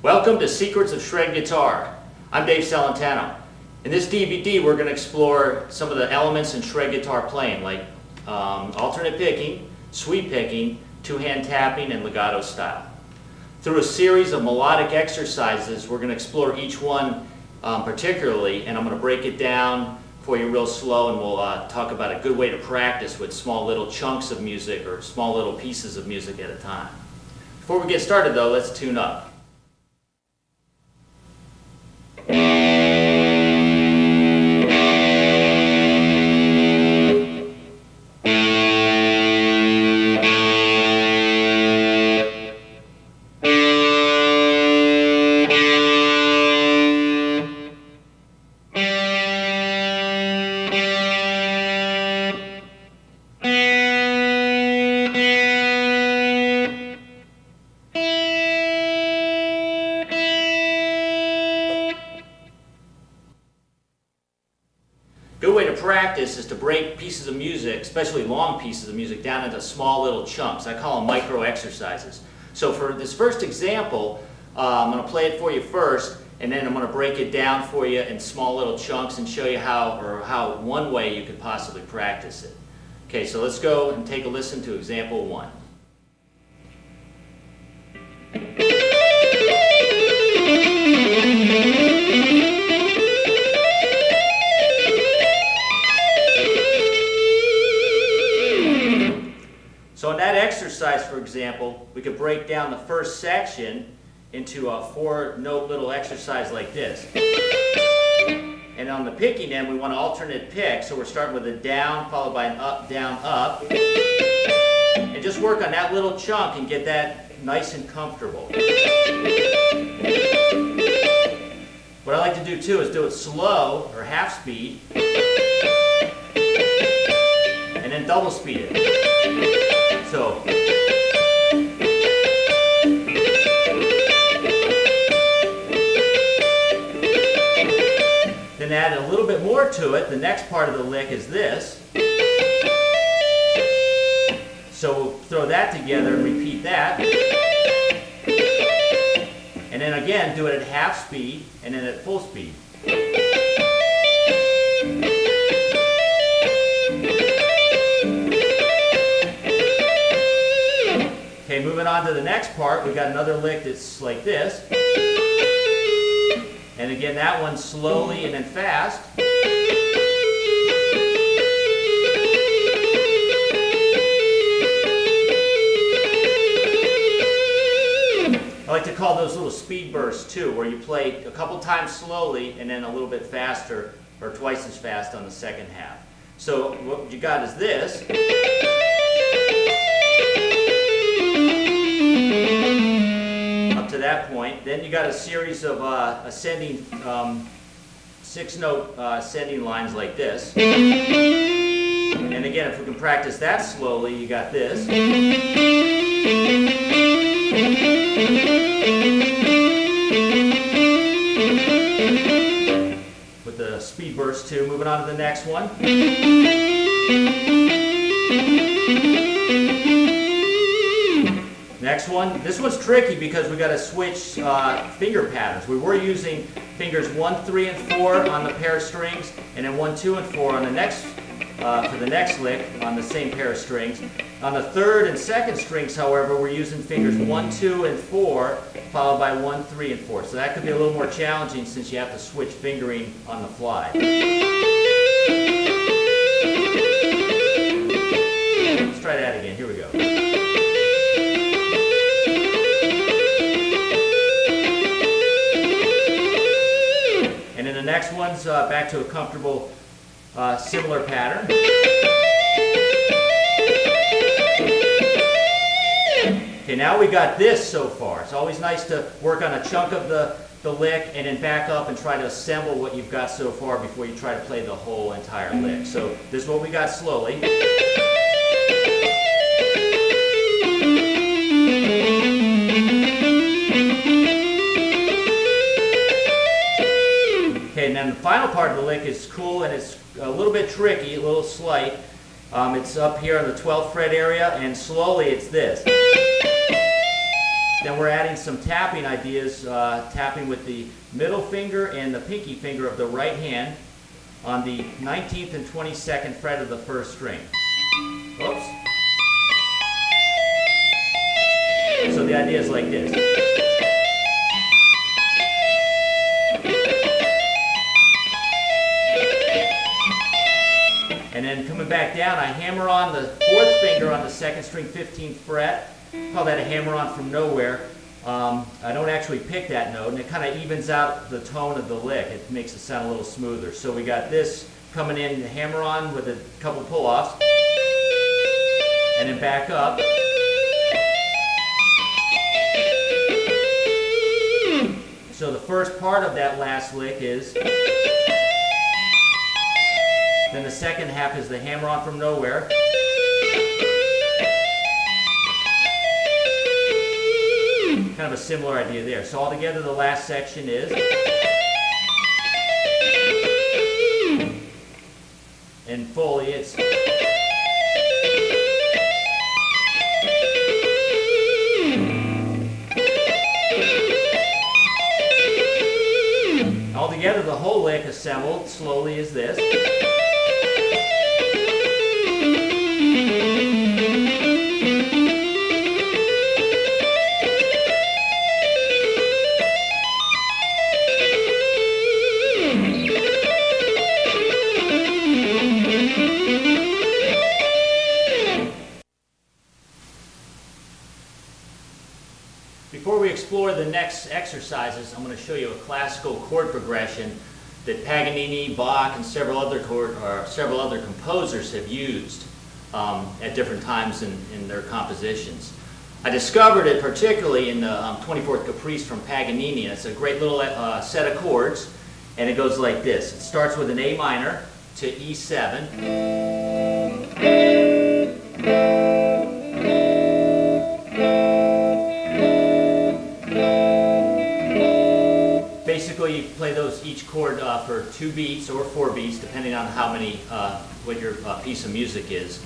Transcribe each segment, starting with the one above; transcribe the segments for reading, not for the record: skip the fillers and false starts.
Welcome to Secrets of Shred Guitar. I'm Dave Celentano. In this DVD we're going to explore some of the elements in shred guitar playing, like alternate picking, sweep picking, two-hand tapping, and legato style. Through a series of melodic exercises we're going to explore each one particularly, and I'm going to break it down for you real slow, and we'll talk about a good way to practice with small little chunks of music or small little pieces of music at a time. Before we get started though, let's tune up. Good way to practice is to break pieces of music, especially long pieces of music, down into small little chunks. I call them micro exercises. So for this first example, I'm going to play it for you first, and then I'm going to break it down for you in small little chunks and show you how one way you could possibly practice it. Okay, so let's go and take a listen to example 1. So in that exercise, for example, we could break down the first section into a 4-note little exercise like this. And on the picking end, we want to alternate pick, so we're starting with a down followed by an up, down, up. And just work on that little chunk and get that nice and comfortable. What I like to do too is do it slow, or half speed, and then double speed it. So, then add a little bit more to it. The next part of the lick is this. So we'll throw that together and repeat that. And then again, do it at half speed and then at full speed. Okay, moving on to the next part, we've got another lick that's like this. And again, that one slowly and then fast. I like to call those little speed bursts too, where you play a couple times slowly and then a little bit faster or twice as fast on the second half. So what you got is this. Up to that point. Then you got a series of ascending, 6-note ascending lines like this. And again, if we can practice that slowly, you got this. With the speed burst too. Moving on to the next one. Next one. This one's tricky because we got to switch finger patterns. We were using fingers 1, 3, and 4 on the pair of strings, and then 1, 2, and 4 on the next for the next lick on the same pair of strings. On the third and second strings, however, we're using fingers 1, 2, and 4, followed by 1, 3, and 4. So that could be a little more challenging since you have to switch fingering on the fly. Let's try that again. Here we go. And then the next one's back to a comfortable similar pattern. Okay, now we got this so far. It's always nice to work on a chunk of the lick and then back up and try to assemble what you've got so far before you try to play the whole entire lick. So this is what we got slowly. Okay, and then the final part of the lick is cool and it's a little bit tricky, a little slight. It's up here on the 12th fret area, and slowly it's this. Then we're adding some tapping ideas, tapping with the middle finger and the pinky finger of the right hand on the 19th and 22nd fret of the first string. Oops. So the idea is like this. And then coming back down, I hammer on the 4th finger on the 2nd string, 15th fret. Call that a hammer on from nowhere. I don't actually pick that note, and it kind of evens out the tone of the lick. It makes it sound a little smoother. So we got this coming in, the hammer on with a couple pull-offs, and then back up. So the first part of that last lick is. Then the second half is the hammer on from nowhere. Kind of a similar idea there. So altogether the last section is. And fully it's. Altogether the whole lick assembled slowly is this. Before we explore the next exercises, I'm going to show you a classical chord progression that Paganini, Bach, and several other composers have used at different times in their compositions. I discovered it particularly in the 24th Caprice from Paganini, and it's a great little set of chords, and it goes like this. It starts with an A minor to E7. Basically, you play those each chord for 2 beats or 4 beats, depending on how many, what your piece of music is.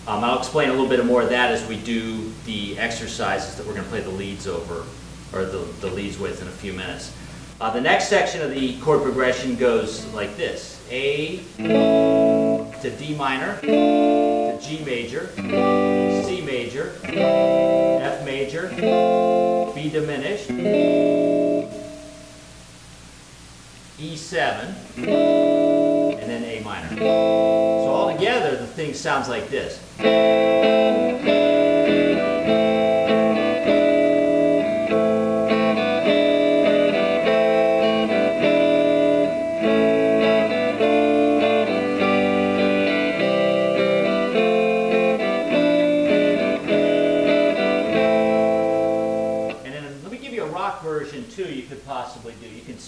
I'll explain a little bit more of that as we do the exercises that we're going to play the leads over, or the leads with in a few minutes. The next section of the chord progression goes like this. A to D minor, to G major, C major, F major, B diminished, E7, and then A minor. So all together, the thing sounds like this.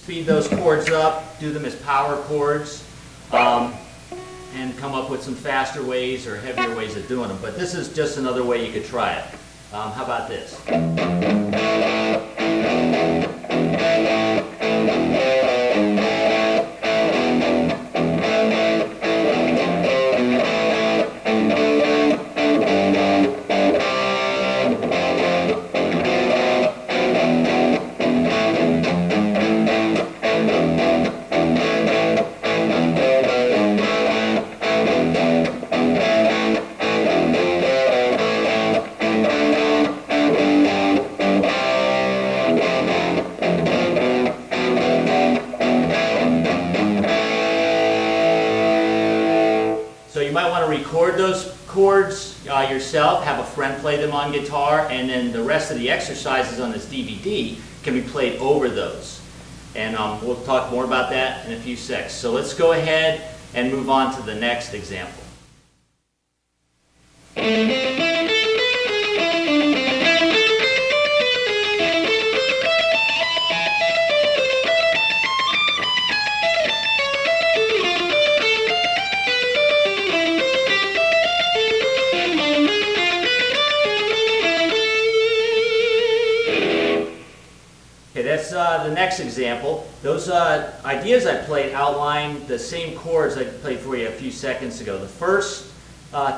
speed those chords up, do them as power chords, and come up with some faster ways or heavier ways of doing them. But this is just another way you could try it. How about this? So you might want to record those chords yourself, have a friend play them on guitar, and then the rest of the exercises on this DVD can be played over those. And we'll talk more about that in a few seconds. So let's go ahead and move on to the next example. That's the next example. Those ideas I played outline the same chords I played for you a few seconds ago. The first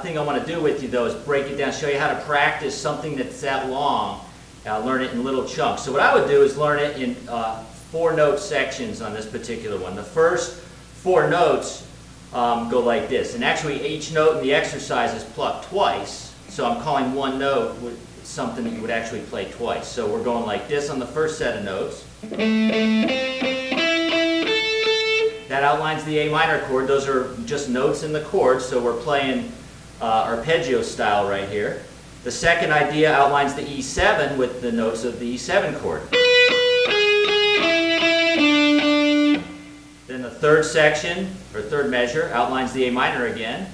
thing I want to do with you, though, is break it down, show you how to practice something that's that long, learn it in little chunks. So what I would do is learn it in 4-note sections on this particular one. The first 4 notes go like this. And actually, each note in the exercise is plucked twice. So I'm calling one note something that you would actually play twice. So we're going like this on the first set of notes. That outlines the A minor chord. Those are just notes in the chord, so we're playing arpeggio style right here. The second idea outlines the E7 with the notes of the E7 chord. Then the third section, or third measure, outlines the A minor again.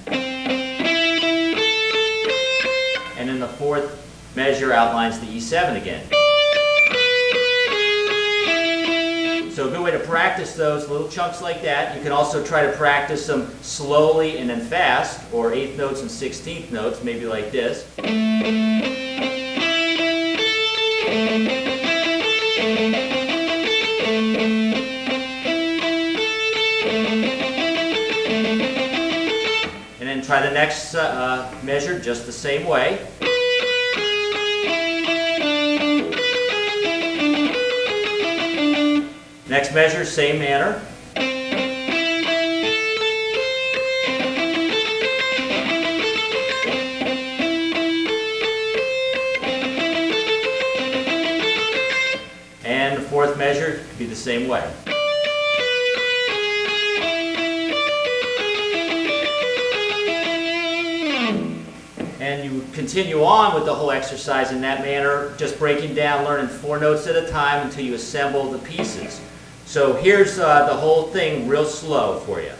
And then the fourth measure outlines the E7 again. So a good way to practice those little chunks like that. You can also try to practice them slowly and then fast, or 8th notes and 16th notes, maybe like this. And then try the next measure just the same way. Next measure, same manner. And the fourth measure could be the same way. And you continue on with the whole exercise in that manner, just breaking down, learning 4 notes at a time until you assemble the pieces. So here's the whole thing real slow for you.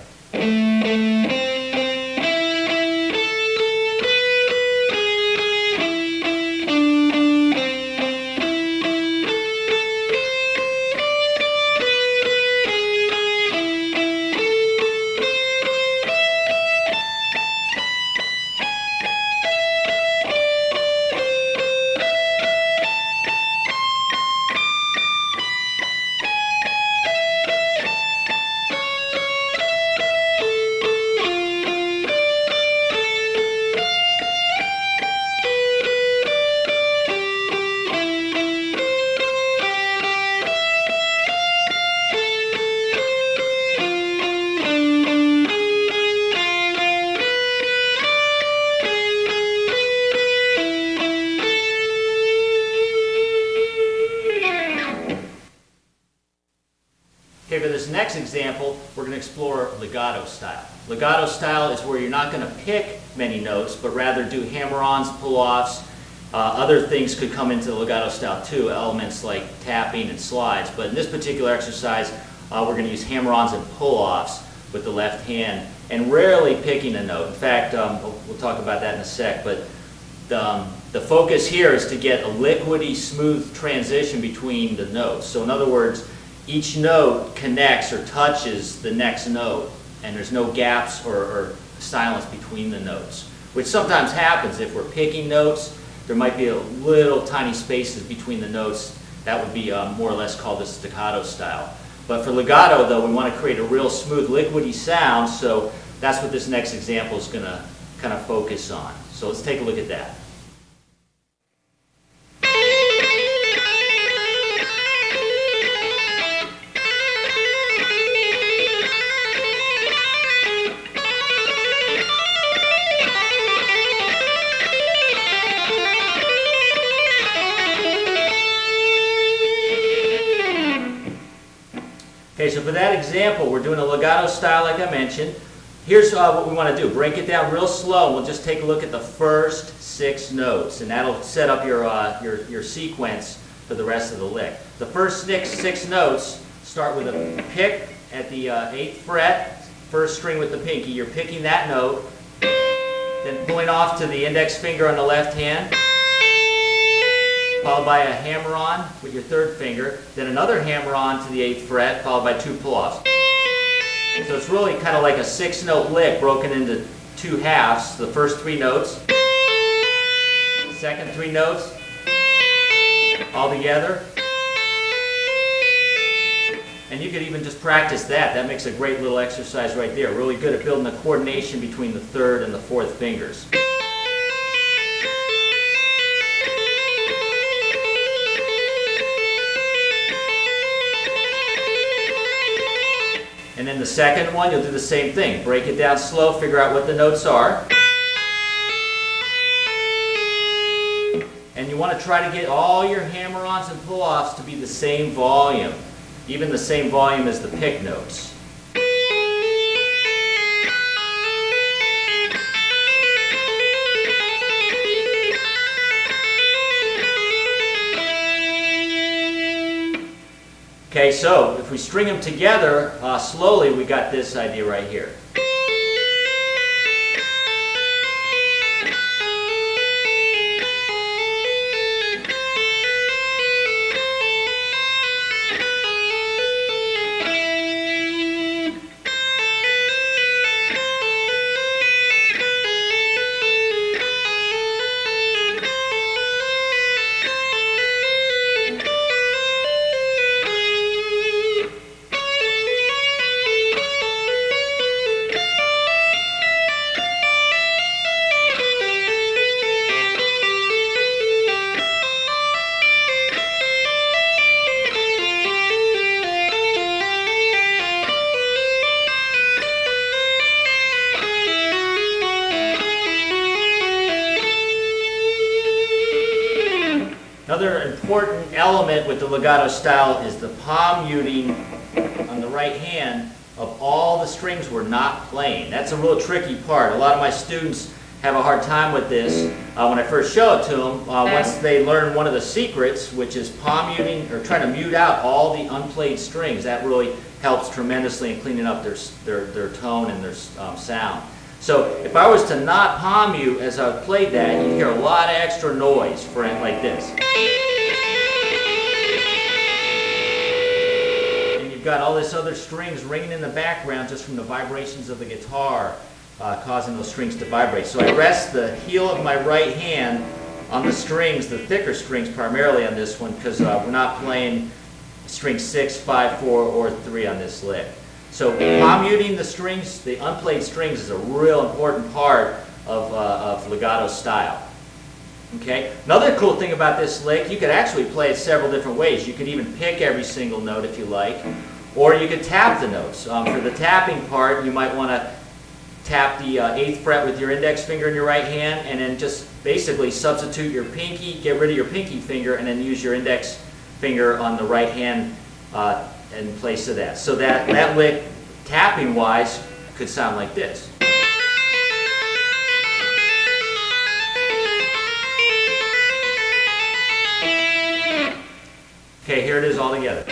Okay, for this next example, we're going to explore legato style. Legato style is where you're not going to pick many notes, but rather do hammer-ons, pull-offs. Other things could come into the legato style too, elements like tapping and slides. But in this particular exercise, we're going to use hammer-ons and pull-offs with the left hand, and rarely picking a note. In fact, we'll talk about that in a sec, but the focus here is to get a liquidy, smooth transition between the notes. So in other words, each note connects or touches the next note, and there's no gaps or silence between the notes, which sometimes happens if we're picking notes. There might be a little tiny spaces between the notes. That would be more or less called the staccato style. But for legato, though, we want to create a real smooth, liquidy sound, so that's what this next example is going to kind of focus on. So let's take a look at that. Okay, so for that example, we're doing a legato style like I mentioned. Here's what we want to do. Break it down real slow, and we'll just take a look at the first 6 notes, and that'll set up your sequence for the rest of the lick. The first six notes start with a pick at the 8th fret, first string with the pinky. You're picking that note, then pulling off to the index finger on the left hand, followed by a hammer-on with your 3rd finger, then another hammer-on to the 8th fret, followed by 2 pull-offs. So it's really kind of like a 6-note lick broken into 2 halves. The first 3 notes, the second 3 notes, all together. And you could even just practice that. That makes a great little exercise right there. Really good at building the coordination between the 3rd and the 4th fingers. And then the second one, you'll do the same thing. Break it down slow, figure out what the notes are. And you want to try to get all your hammer-ons and pull-offs to be the same volume, even the same volume as the pick notes. Okay, so if we string them together slowly, we got this idea right here. Another important element with the legato style is the palm muting on the right hand of all the strings we're not playing. That's a real tricky part. A lot of my students have a hard time with this when I first show it to them. Once they learn one of the secrets, which is palm muting, or trying to mute out all the unplayed strings, that really helps tremendously in cleaning up their tone and their sound. So if I was to not palm mute as I played that, you'd hear a lot of extra noise for it like this. And you've got all this other strings ringing in the background just from the vibrations of the guitar causing those strings to vibrate. So I rest the heel of my right hand on the strings, the thicker strings primarily on this one, because we're not playing string 6, 5, 4, or 3 on this lick. So palm muting the strings, the unplayed strings, is a real important part of legato style. Okay. Another cool thing about this lick, you could actually play it several different ways. You could even pick every single note if you like, or you could tap the notes. For the tapping part, you might want to tap the 8th fret with your index finger in your right hand, and then just basically substitute your pinky, get rid of your pinky finger, and then use your index finger on the right hand in place of that. So that lick, tapping wise, could sound like this. Okay, here it is all together.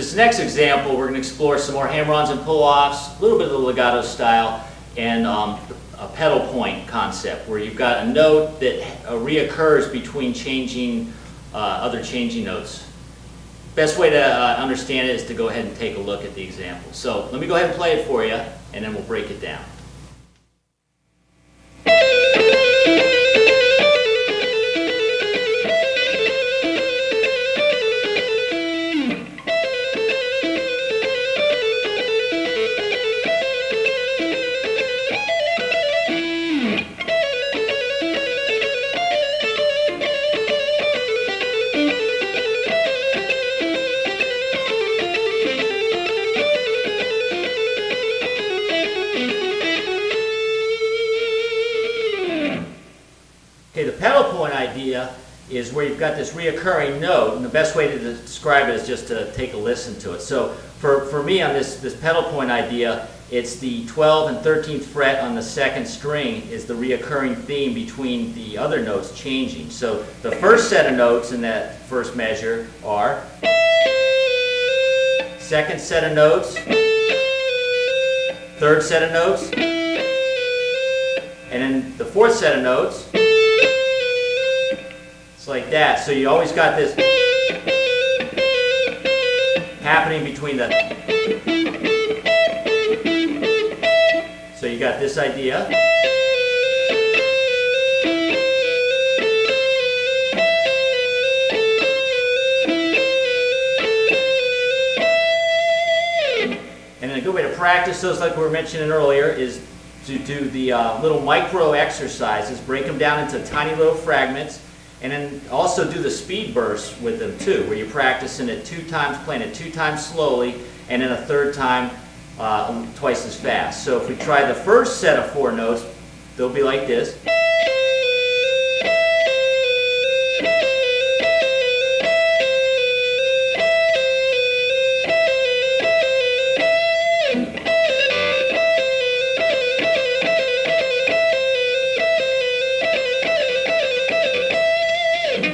this next example, we're going to explore some more hammer-ons and pull-offs, a little bit of the legato style, and a pedal point concept, where you've got a note that reoccurs between changing other changing notes. Best way to understand it is to go ahead and take a look at the example. So let me go ahead and play it for you, and then we'll break it down. Okay, the pedal point idea is where you've got this reoccurring note, and the best way to describe it is just to take a listen to it. So for me on this pedal point idea, it's the 12th and 13th fret on the second string is the reoccurring theme between the other notes changing. So the first set of notes in that first measure are, second set of notes, third set of notes, and then the fourth set of notes. Like that. So you always got this happening between the, so you got this idea. And a good way to practice those, like we were mentioning earlier, is to do the little micro exercises, break them down into tiny little fragments. And then also do the speed bursts with them too, where you're practicing it 2 times, playing it 2 times slowly, and then a third time twice as fast. So if we try the first set of 4 notes, they'll be like this.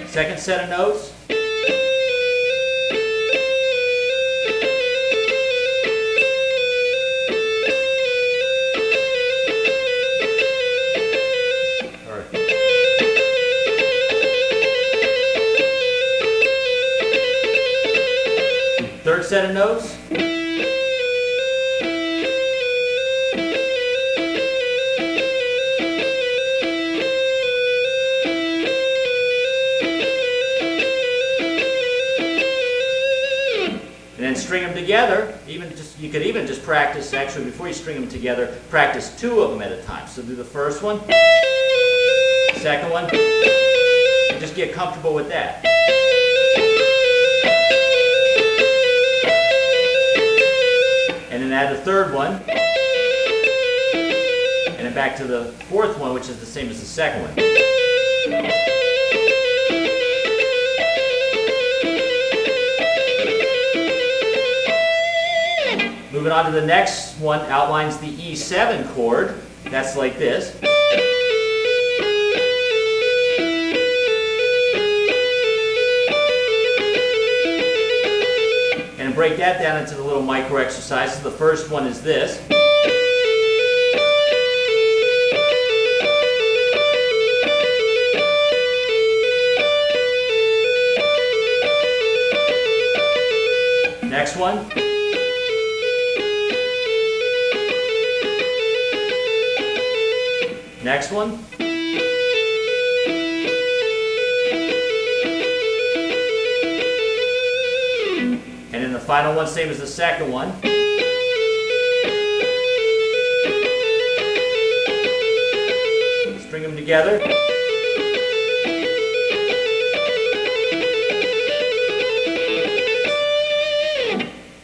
Second set of notes. Third set of notes. And then string them together. You could even just practice, actually before you string them together, practice 2 of them at a time. So do the first one, second one, and just get comfortable with that. And then add the third one, and then back to the fourth one, which is the same as the second one. Moving on to the next one, outlines the E7 chord. That's like this. And break that down into the little micro exercises. The first one is this. Next one. Next one. And then the final one, same as the second one. String them together.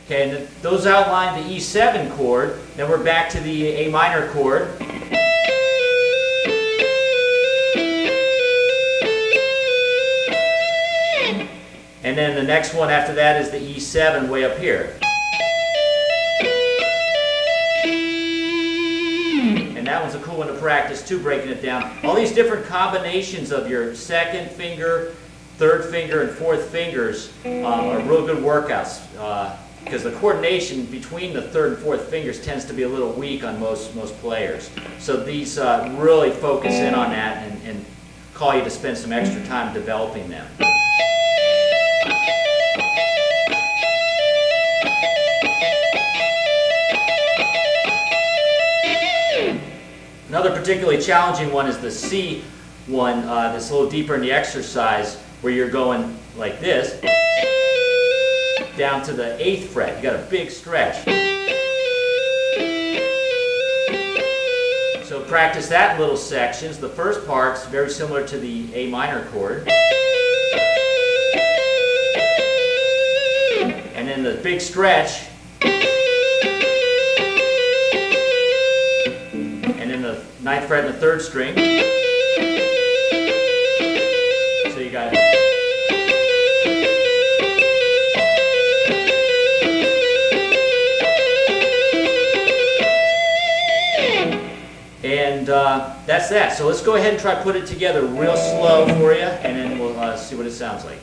Okay, and those outline the E7 chord. Then we're back to the A minor chord. And then the next one after that is the E7 way up here. And that one's a cool one to practice too, breaking it down. All these different combinations of your second finger, third finger, and fourth fingers are real good workouts. because the coordination between the third and fourth fingers tends to be a little weak on most players. So these really focus in on that and call you to spend some extra time developing them. Another particularly challenging one is the C one, that's a little deeper in the exercise, where you're going like this, down to the 8th fret. You got a big stretch. So practice that in little sections. The first part's very similar to the A minor chord. And then the big stretch. And then the 9th fret and the 3rd string. So you got and that's that. So let's go ahead and try to put it together real slow for you, and then we'll see what it sounds like.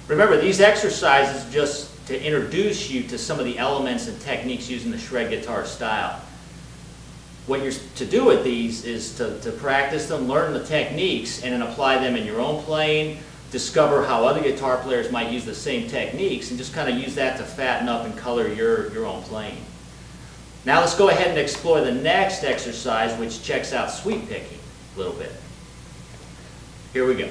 Remember, these exercises just to introduce you to some of the elements and techniques using the shred guitar style. What you're to do with these is to practice them, learn the techniques, and then apply them in your own playing, discover how other guitar players might use the same techniques, and just kind of use that to fatten up and color your own playing. Now let's go ahead and explore the next exercise, which checks out sweep picking a little bit. Here we go.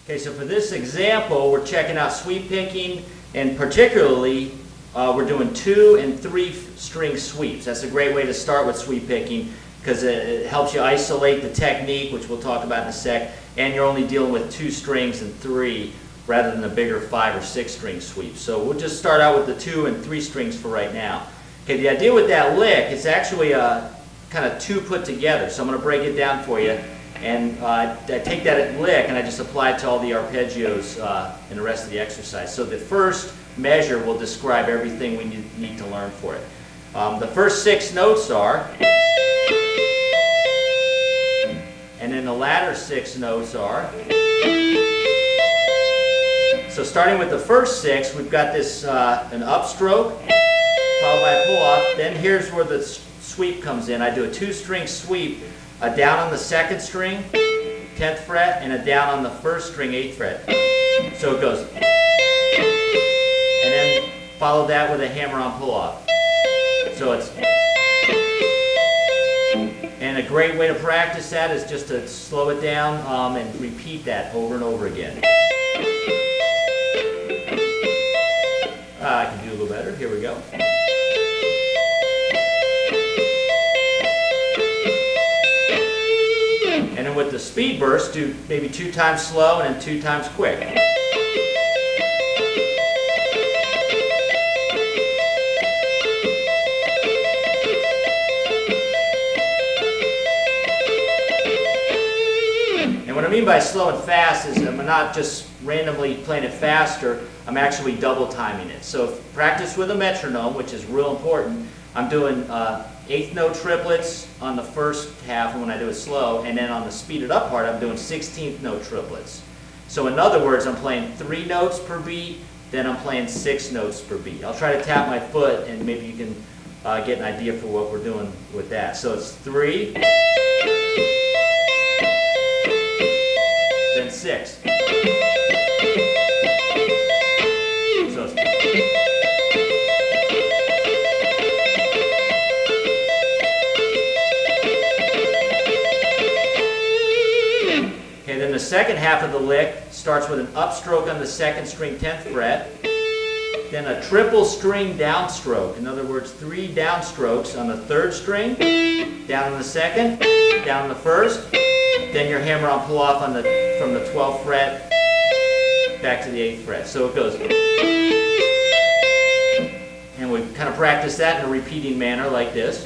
Okay, so for this example, we're checking out sweep picking, and particularly we're doing 2 and 3 string sweeps. That's a great way to start with sweep picking because it helps you isolate the technique, which we'll talk about in a sec, and you're only dealing with 2 strings and 3 rather than the bigger 5 or 6 string sweeps. So we'll just start out with the 2 and 3 strings for right now. Okay, the idea with that lick is actually kind of 2 put together. So I'm going to break it down for you. And I take that lick and I just apply it to all the arpeggios in the rest of the exercise. So the first measure will describe everything we need to learn for it. The first 6 notes are, and then the latter 6 notes are. So starting with the first 6, we've got this an upstroke followed by a pull-off. Then here's where the sweep comes in. I do a 2-string sweep. A down on the 2nd string, 10th fret, and a down on the 1st string, 8th fret. So it goes. And then follow that with a hammer-on pull-off. So it's. And a great way to practice that is just to slow it down and repeat that over and over again. I can do a little better. Here we go. And then with the speed burst, do maybe 2 times slow and then 2 times quick. mean by slow and fast is I'm not just randomly playing it faster, I'm actually double timing it. So practice with a metronome, which is real important. I'm doing eighth note triplets on the first half when I do it slow, and then on the speeded up part I'm doing 16th note triplets. So in other words, I'm playing 3 notes per beat, then I'm playing 6 notes per beat. I'll try to tap my foot and maybe you can get an idea for what we're doing with that. So it's 3, then 6. So it's okay, then the second half of the lick starts with an upstroke on the second string 10th fret, then a triple string downstroke. In other words, 3 downstrokes on the 3rd string, down on the 2nd, down on the 1st, then your hammer on pull off on from the 12th fret back to the 8th fret. So it goes. And we kind of practice that in a repeating manner like this.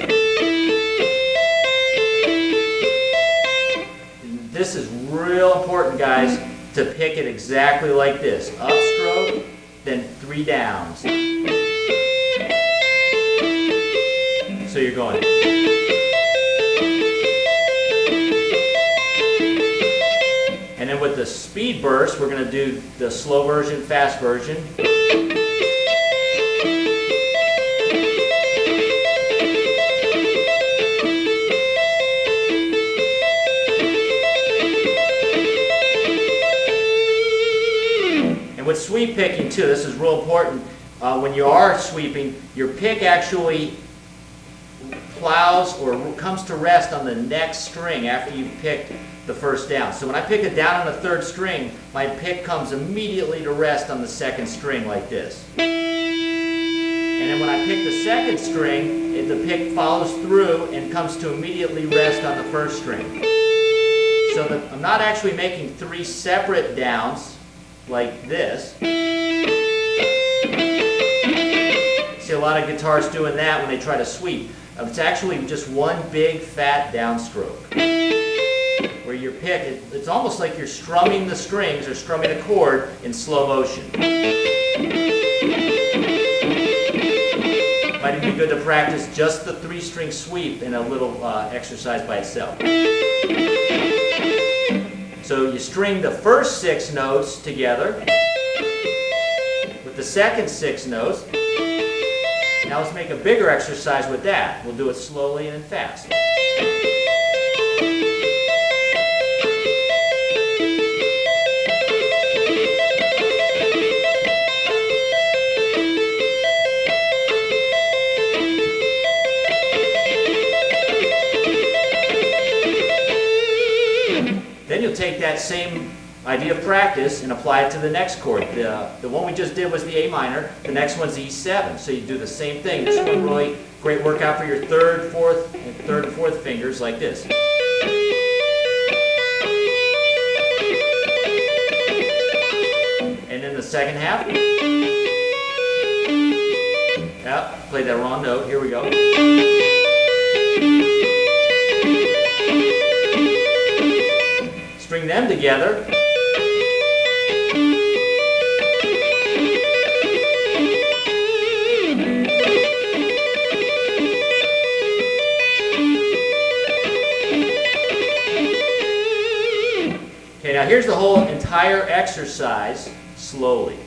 This is real important, guys, to pick it exactly like this. Upstroke, then 3 downs. So you're going. And then with the speed burst, we're going to do the slow version, fast version. With sweep picking too, this is real important. When you are sweeping, your pick actually plows or comes to rest on the next string after you've picked the first down. So when I pick a down on the 3rd string, my pick comes immediately to rest on the 2nd string like this. And then when I pick the 2nd string, the pick follows through and comes to immediately rest on the 1st string. So that I'm not actually making 3 separate downs like this. See a lot of guitarists doing that when they try to sweep. It's actually just one big fat downstroke. Where your pick, it's almost like you're strumming the strings or strumming a chord in slow motion. Might be good to practice just the 3-string sweep in a little exercise by itself. So you string the first 6 notes together with the second 6 notes. Now let's make a bigger exercise with that. We'll do it slowly and then fast. Then you'll take that same idea of practice and apply it to the next chord. The one we just did was the A minor. The next one's E7. So you do the same thing. This one really great workout for your 3rd, 4th, and 3rd and 4th fingers like this. And then the second half. Yep, played that wrong note. Here we go. String them together. Okay, now here's the whole entire exercise slowly.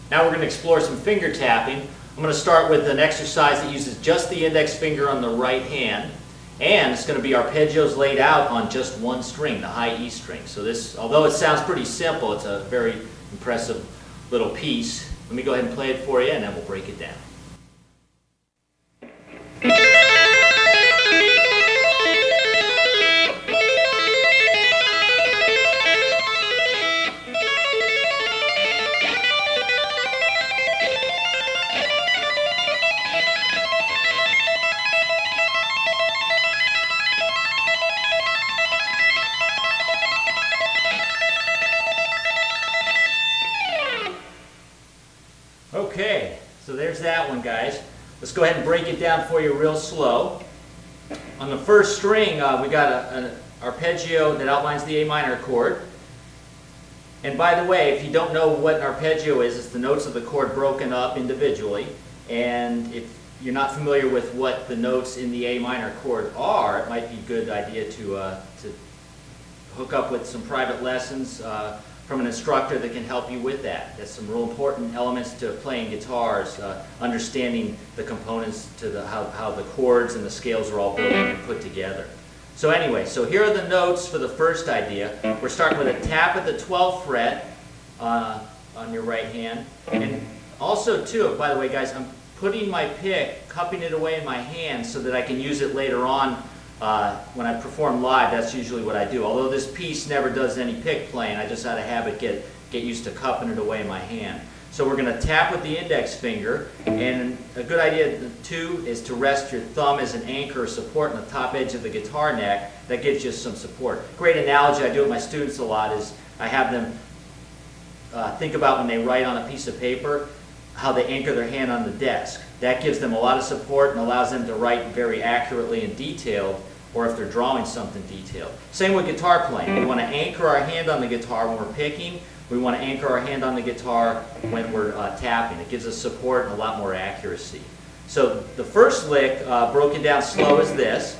Now we're going to explore some finger tapping. I'm going to start with an exercise that uses just the index finger on the right hand, and it's going to be arpeggios laid out on just one string, the high E string. So this, although it sounds pretty simple, it's a very impressive little piece. Let me go ahead and play it for you, and then we'll break it down. Okay, so there's that one, guys. Let's go ahead and break it down for you real slow. On the first string, we got an arpeggio that outlines the A minor chord. And by the way, if you don't know what an arpeggio is, it's the notes of the chord broken up individually. And if you're not familiar with what the notes in the A minor chord are, it might be a good idea to hook up with some private lessons from an instructor that can help you with that. That's some real important elements to playing guitars, understanding the components to how the chords and the scales are all built and put together. So anyway, so here are the notes for the first idea. We're starting with a tap at the 12th fret on your right hand. And also too, by the way guys, I'm putting my pick, cupping it away in my hand so that I can use it later on when I perform live. That's usually what I do. Although this piece never does any pick playing, I just out of habit get used to cupping it away in my hand. So we're going to tap with the index finger, and a good idea too is to rest your thumb as an anchor or support on the top edge of the guitar neck. That gives you some support. Great analogy I do with my students a lot is I have them think about when they write on a piece of paper how they anchor their hand on the desk. That gives them a lot of support and allows them to write very accurately and detailed, or if they're drawing something detailed. Same with guitar playing. We want to anchor our hand on the guitar when we're picking. We want to anchor our hand on the guitar when we're tapping. It gives us support and a lot more accuracy. So the first lick, broken down slow, is this.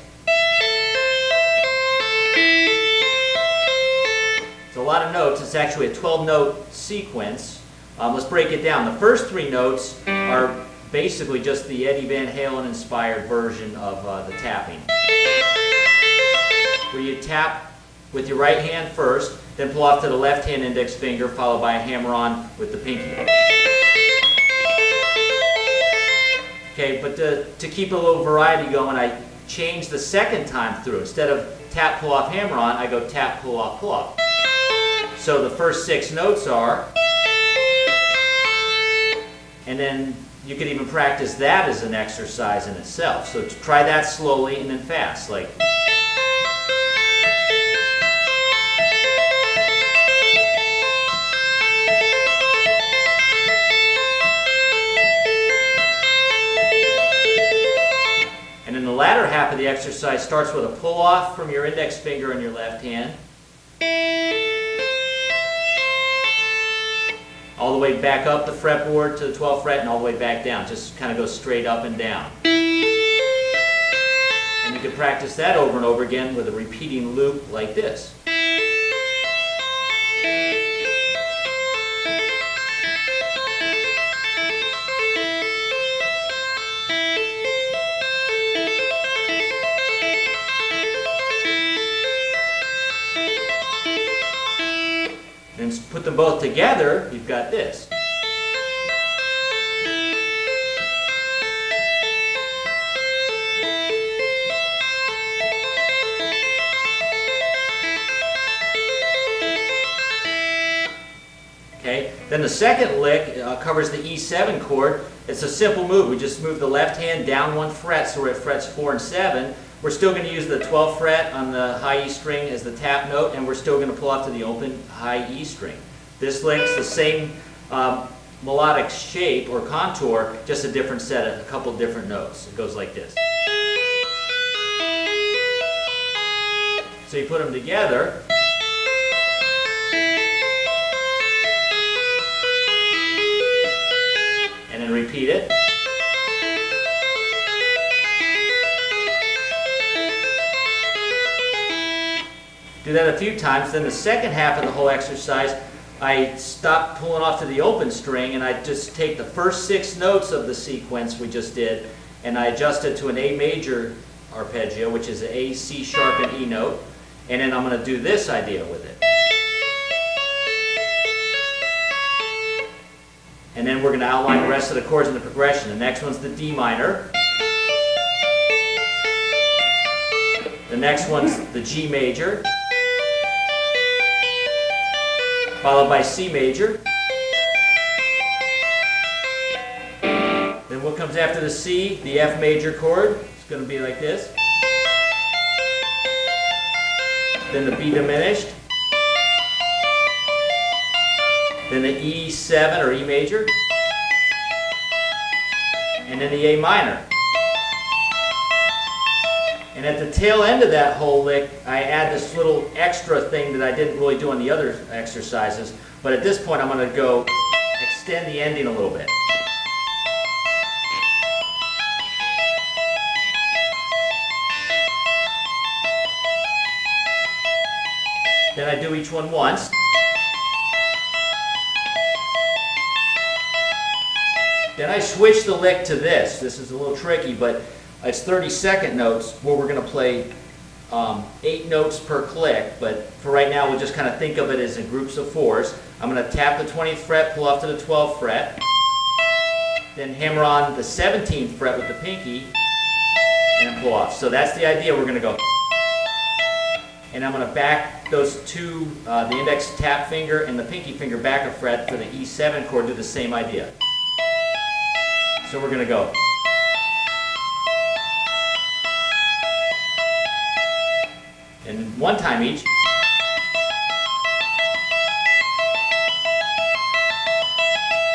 It's a lot of notes. It's actually a 12-note sequence. Let's break it down. The first three notes are basically just the Eddie Van Halen inspired version of the tapping, where you tap with your right hand first, then pull off to the left hand index finger, followed by a hammer-on with the pinky. Okay, but to keep a little variety going, I change the second time through. Instead of tap, pull off, hammer-on, I go tap, pull off, pull off. So the first 6 notes are, and then you could even practice that as an exercise in itself. So try that slowly and then fast, like. And then the latter half of the exercise starts with a pull off from your index finger in your left hand, all the way back up the fretboard to the 12th fret and all the way back down. Just kind of go straight up and down. And you can practice that over and over again with a repeating loop like this. And put them both together, you've got this. Okay, then the second lick covers the E7 chord. It's a simple move. We just move the left hand down 1 fret, so we're at frets 4 and 7. We're still going to use the 12th fret on the high E string as the tap note, and we're still going to pull off to the open high E string. This lick's the same melodic shape or contour, just a different set of a couple different notes. It goes like this. So you put them together. And then repeat it. Do that a few times. Then the second half of the whole exercise, I stop pulling off to the open string and I just take the first 6 notes of the sequence we just did and I adjust it to an A major arpeggio, which is an A, C sharp, and E note. And then I'm going to do this idea with it. And then we're going to outline the rest of the chords in the progression. The next one's the D minor. The next one's the G major, followed by C major. Then what comes after the C? The F major chord. It's going to be like this. Then the B diminished. Then the E7 or E major. And then the A minor. And at the tail end of that whole lick, I add this little extra thing that I didn't really do on the other exercises. But at this point, I'm going to go extend the ending a little bit. Then I do each one once. Then I switch the lick to this. This is a little tricky, but it's 30-second notes where we're going to play 8 notes per click, but for right now we'll just kind of think of it as in groups of 4s. I'm going to tap the 20th fret, pull off to the 12th fret, then hammer on the 17th fret with the pinky, and then pull off. So that's the idea. We're going to go. And I'm going to back those two, the index tap finger and the pinky finger back a fret for the E7 chord, do the same idea. So we're going to go. And one time each.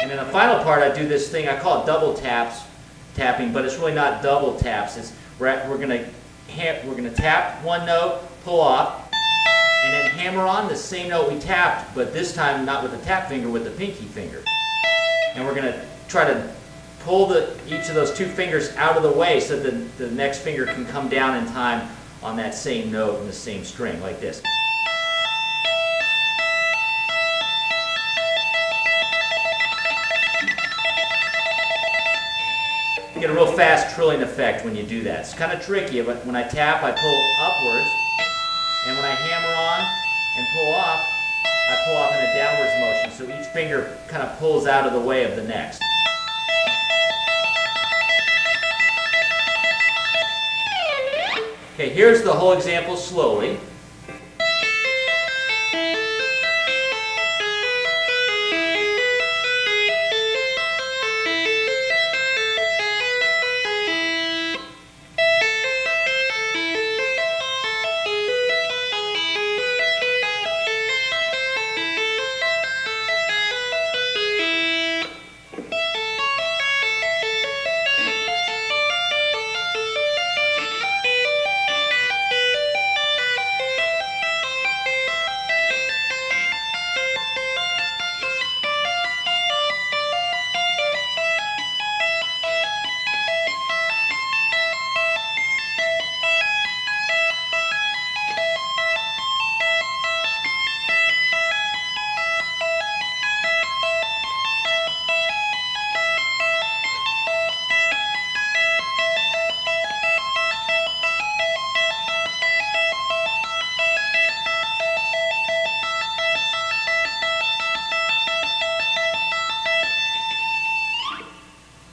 And in the final part, I do this thing, I call it double tapping, but it's really not double taps. It's we're going to tap one note, pull off, and then hammer on the same note we tapped, but this time not with the tap finger, with the pinky finger. And we're going to try to pull each of those 2 fingers out of the way so that the next finger can come down in time on that same note in the same string, like this. You get a real fast trilling effect when you do that. It's kind of tricky, but when I tap, I pull upwards, and when I hammer on and pull off, I pull off in a downwards motion, so each finger kind of pulls out of the way of the next. Okay, here's the whole example slowly.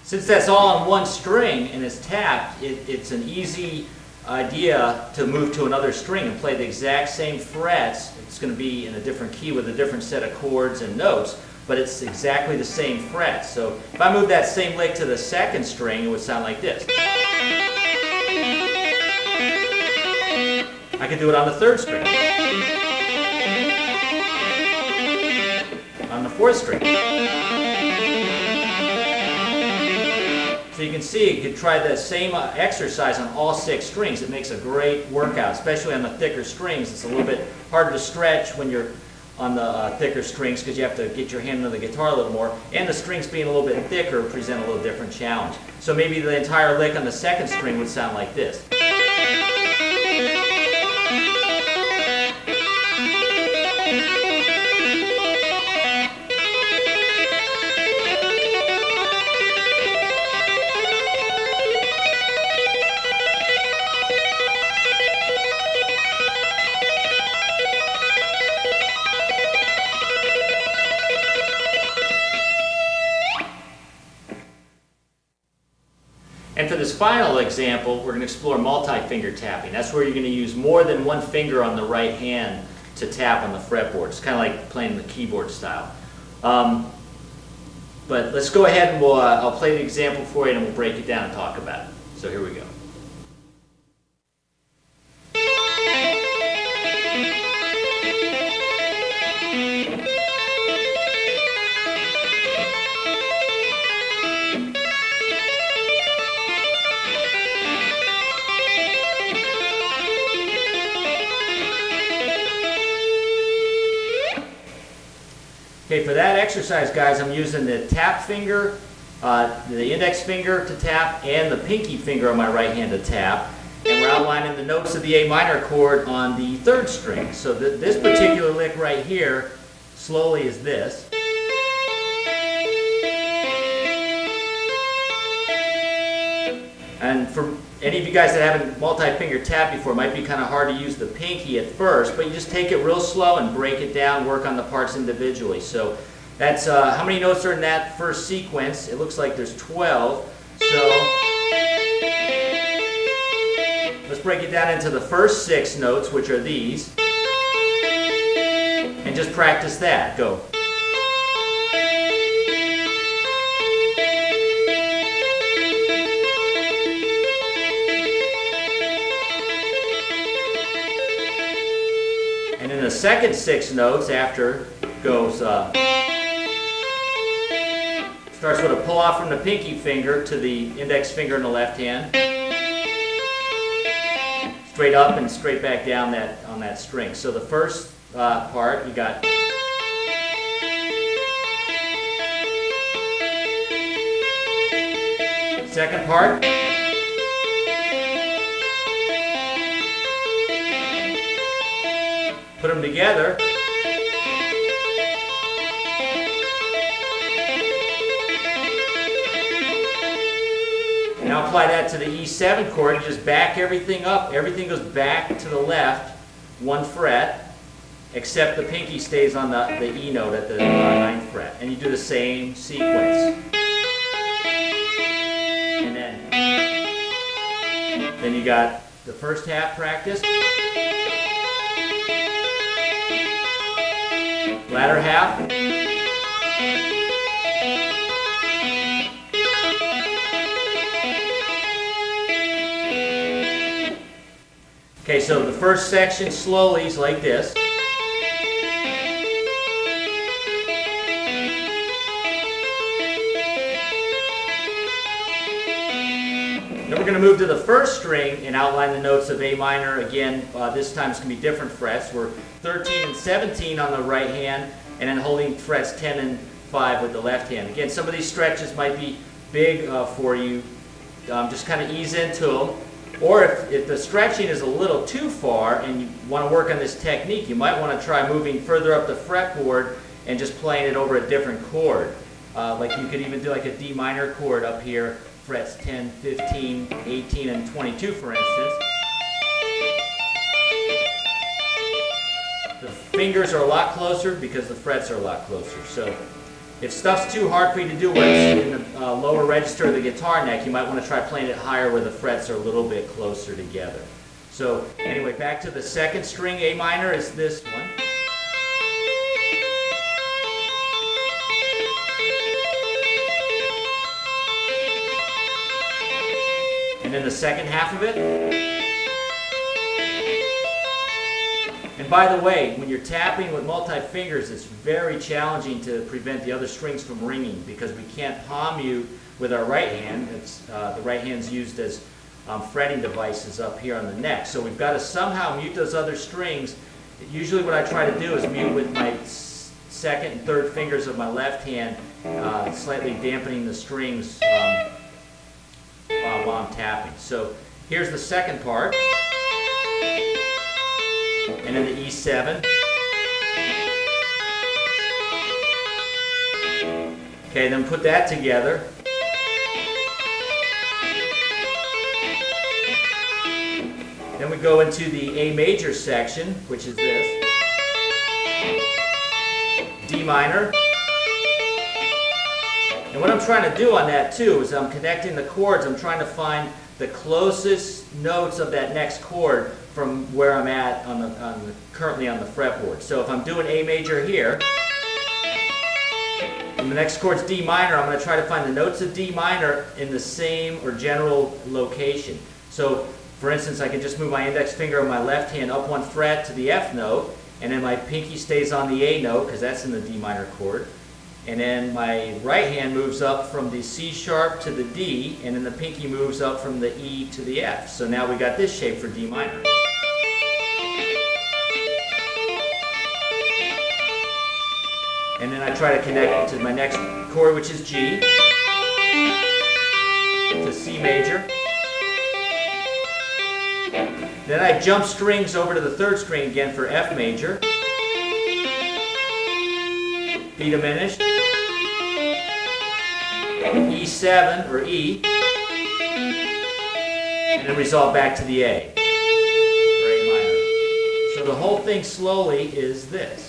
Since that's all on one string and it's tapped, it's an easy idea to move to another string and play the exact same frets. It's going to be in a different key with a different set of chords and notes, but it's exactly the same frets. So if I move that same lick to the second string, it would sound like this. I could do it on the third string, on the fourth string. So you can see you could try the same exercise on all 6 strings. It makes a great workout, especially on the thicker strings. It's a little bit harder to stretch when you're on the thicker strings because you have to get your hand on the guitar a little more. And the strings being a little bit thicker present a little different challenge. So maybe the entire lick on the second string would sound like this. then for this final example, we're going to explore multi-finger tapping. That's where you're going to use more than one finger on the right hand to tap on the fretboard. It's kind of like playing the keyboard style. But let's go ahead and I'll play the example for you and we'll break it down and talk about it. So here we go. Okay, for that exercise, guys, I'm using the tap finger, the index finger to tap, and the pinky finger on my right hand to tap. And we're outlining the notes of the A minor chord on the third string. So this particular lick right here, slowly is this. And for any of you guys that haven't multi-finger tapped before, it might be kind of hard to use the pinky at first, but you just take it real slow and break it down, work on the parts individually. So that's how many notes are in that first sequence? It looks like there's 12. So let's break it down into the first 6 notes, which are these, and just practice that. Go. And then the second 6 notes after goes, starts with a pull off from the pinky finger to the index finger in the left hand. Straight up and straight back down on that string. So the first part, you got second part. Put them together. Now apply that to the E7 chord. You just back everything up. Everything goes back to the left, 1 fret, except the pinky stays on the E note at the 9th fret. And you do the same sequence. And then you got the first half practice. Latter half. Okay, so the first section slowly is like this. Then we're going to move to the first string and outline the notes of A minor. Again, this time it's going to be different frets. We're 13 and 17 on the right hand, and then holding frets 10 and 5 with the left hand. Again, some of these stretches might be big for you. Just kind of ease into them. Or if the stretching is a little too far and you want to work on this technique, you might want to try moving further up the fretboard and just playing it over a different chord. Like you could even do like a D minor chord up here, frets 10, 15, 18, and 22 for instance. The fingers are a lot closer because the frets are a lot closer. So if stuff's too hard for you to do where it's in the lower register of the guitar neck, you might want to try playing it higher where the frets are a little bit closer together. So anyway, back to the second string, A minor is this one. And then the second half of it. And by the way, when you're tapping with multi-fingers, it's very challenging to prevent the other strings from ringing because we can't palm mute with our right hand. The right hand's used as fretting devices up here on the neck. So we've got to somehow mute those other strings. Usually what I try to do is mute with my second and third fingers of my left hand, slightly dampening the strings while I'm tapping. So here's the second part. And then the E7. Okay, then put that together. Then we go into the A major section, which is this. D minor. And what I'm trying to do on that too is I'm connecting the chords. I'm trying to find the closest notes of that next chord from where I'm at currently on the fretboard. So if I'm doing A major here, and the next chord's D minor, I'm going to try to find the notes of D minor in the same or general location. So for instance, I can just move my index finger on my left hand up 1 fret to the F note, and then my pinky stays on the A note because that's in the D minor chord. And then my right hand moves up from the C sharp to the D, and then the pinky moves up from the E to the F. So now we got this shape for D minor. And then I try to connect to my next chord, which is G, to C major. Then I jump strings over to the 3rd string again for F major, B diminished, E7 or E, and then resolve back to the A, or A minor. So the whole thing slowly is this.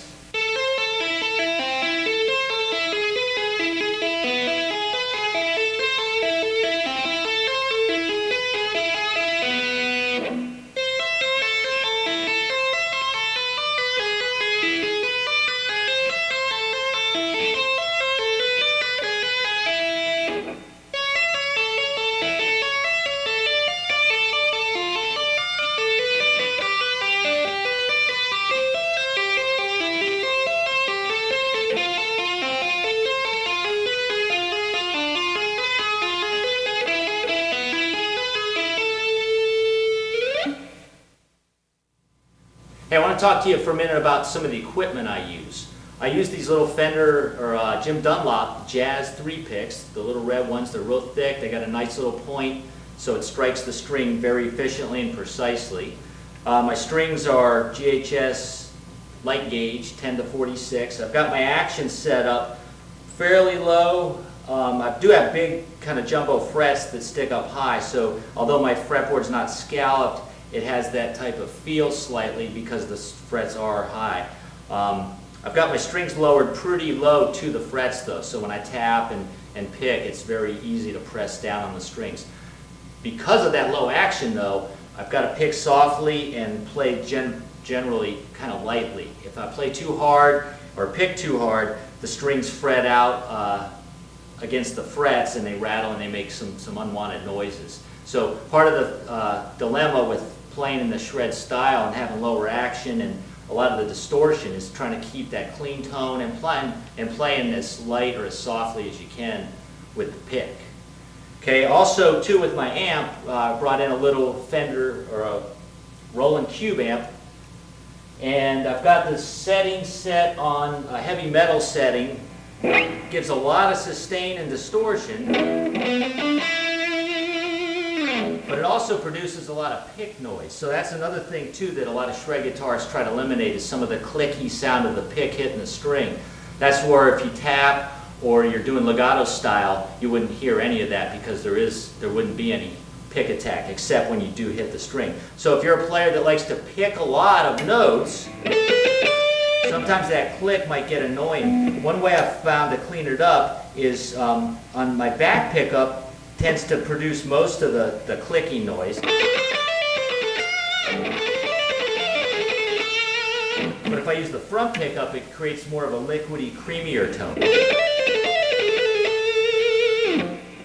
Hey, I want to talk to you for a minute about some of the equipment I use. I use these little Fender or Jim Dunlop Jazz 3 picks, the little red ones. They're real thick. They got a nice little point, so it strikes the string very efficiently and precisely. My strings are GHS light gauge 10 to 46. I've got my action set up fairly low. I do have big kind of jumbo frets that stick up high, so although my fretboard's not scalloped, it has that type of feel slightly because the frets are high. I've got my strings lowered pretty low to the frets though, so when I tap and pick, it's very easy to press down on the strings. Because of that low action though, I've got to pick softly and play generally kind of lightly. If I play too hard or pick too hard, the strings fret out against the frets and they rattle and they make some unwanted noises. So part of the dilemma with playing in the shred style and having lower action and a lot of the distortion is trying to keep that clean tone and playing as light or as softly as you can with the pick. Okay, also too with my amp, I brought in a little Fender or a Roland Cube amp, and I've got the setting set on a heavy metal setting. Gives a lot of sustain and distortion, but it also produces a lot of pick noise. So that's another thing too that a lot of shred guitarists try to eliminate is some of the clicky sound of the pick hitting the string. That's where if you tap or you're doing legato style, you wouldn't hear any of that because there wouldn't be any pick attack except when you do hit the string. So if you're a player that likes to pick a lot of notes, sometimes that click might get annoying. One way I've found to clean it up is on my back pickup tends to produce most of the clicking noise. But if I use the front pickup, it creates more of a liquidy, creamier tone.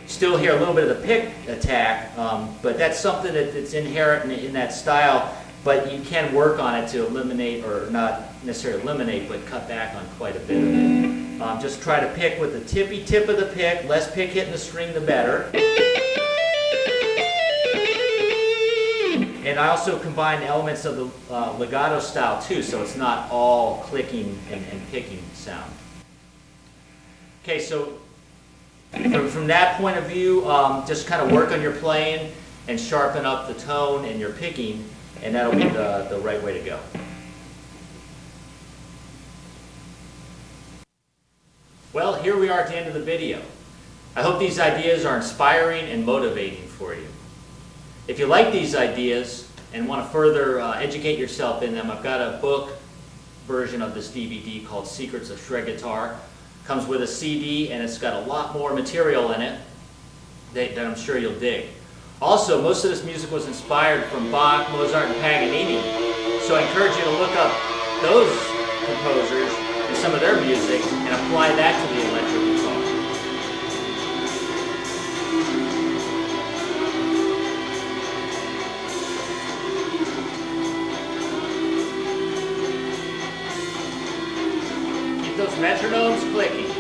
Still hear a little bit of the pick attack, but that's something that's inherent in that style, but you can work on it to eliminate, or not necessarily eliminate, but cut back on quite a bit of it. Just try to pick with the tippy tip of the pick, less pick hitting the string the better. And I also combine elements of the legato style too, so it's not all clicking and picking sound. Okay, so from that point of view, just kind of work on your playing and sharpen up the tone and your picking, and that'll be the right way to go. Well, here we are at the end of the video. I hope these ideas are inspiring and motivating for you. If you like these ideas and want to further educate yourself in them, I've got a book version of this DVD called Secrets of Shred Guitar. Comes with a CD, and it's got a lot more material in it that I'm sure you'll dig. Also, most of this music was inspired from Bach, Mozart, and Paganini, so I encourage you to look up those composers and some of their music and apply that to the electric guitar. Keep those metronomes clicking.